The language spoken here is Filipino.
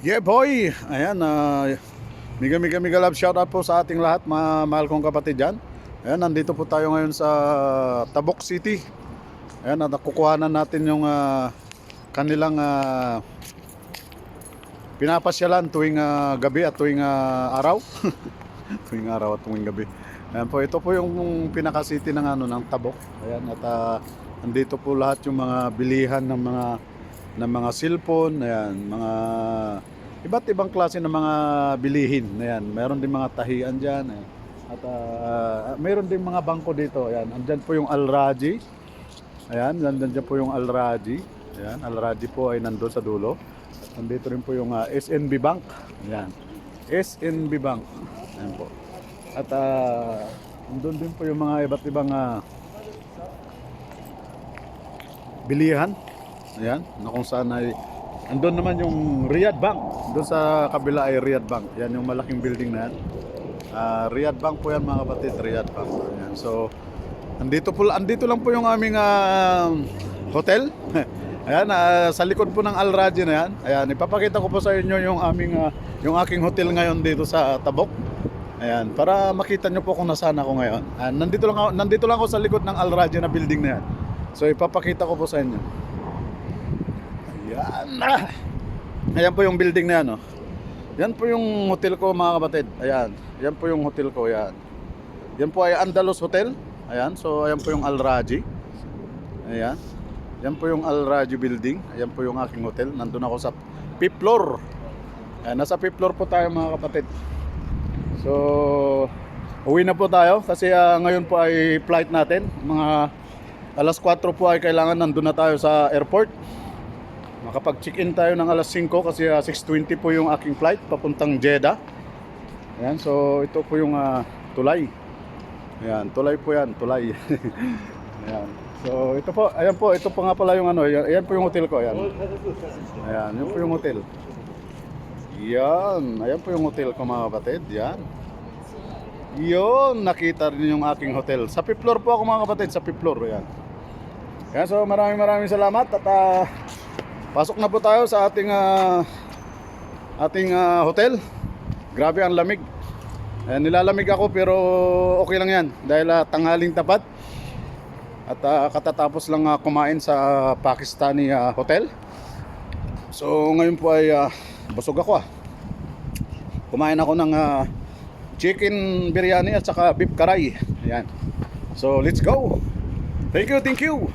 Yeah boy, ayan, miga love shoutout po sa ating lahat, mga mahal kong kapatid dyan. Ayan, nandito po tayo ngayon sa Tabok City. Ayan, at kukuhanan natin yung kanilang pinapasyalan tuwing gabi at tuwing araw. Tuwing araw at tuwing gabi. Ayan po, ito po yung pinaka-city ng ng Tabok. Ayan, at nandito po lahat yung mga bilihan ng mga cellphone, ayan, mga iba't ibang klase ng mga bilihin. Ayan, mayroon din mga tahian diyan, ayan. At mayroon din mga bangko dito. Ayan, andyan po yung Al Raji. Ayan, nandiyan po yung Al Raji. Ayan, Al Raji po ay nandoon sa dulo. At nandito rin po yung SNB Bank. Ayan, SNB Bank. Ayan po. At andun din po yung mga iba't ibang bilihan. Ayan, na kung saan ay andun naman yung Riyadh Bank. Doon sa kabila ay Riyadh Bank. Yan yung malaking building na yan. Riyadh Bank po yan mga kapatid, Riyadh Bank. Ayan. So, andito lang po yung aming hotel. Ayan, sa likod po ng Al Raji na yan. Ayan, ipapakita ko po sa inyo yung yung aking hotel ngayon dito sa Tabok. Ayan, para makita nyo po kung nasaan ako ngayon. Nandito lang ako sa likod ng Al Raji na building na yan. So, ipapakita ko po sa inyo. Ayan. Ayan po yung building na yan, oh. Yan po yung hotel ko mga kapatid. Ayan. Yan po yung hotel ko, yan. Yan po ay Andalus Hotel. Ayan. So ayan po yung Al Raji. Ayan. Yan po yung Al Raji building. Ayan po yung aking hotel. Nandun ako sa 5th floor. Ayan, nasa 5th floor po tayo mga kapatid. So uwi na po tayo kasi ngayon po ay flight natin. Mga alas 4 po ay kailangan nandun na tayo sa airport. Makapag-check-in tayo ng alas 5 kasi 6:20 po yung aking flight papuntang Jeddah. Ayan, so ito po yung tulay. Ayan, tulay po yan, tulay. Ayan. So ito po, ayan po, ito po nga pala yung ayan po yung hotel ko, ayan. Ayan, yun po yung hotel. Yan, ayan po yung hotel ko mga kapatid, yan. Yun, nakita rin yung aking hotel. Sa 5th floor po ako mga kapatid, sa 5th floor, ayan. Ayan, so maraming salamat at pasok na po tayo sa ating hotel. Grabe ang lamig. Ayan, nilalamig ako pero okay lang yan dahil tanghaling tapat. At katatapos lang kumain sa Pakistani hotel. So ngayon po ay busog ako. Kumain ako ng chicken biryani at saka beef karay. Ayan. So let's go. Thank you.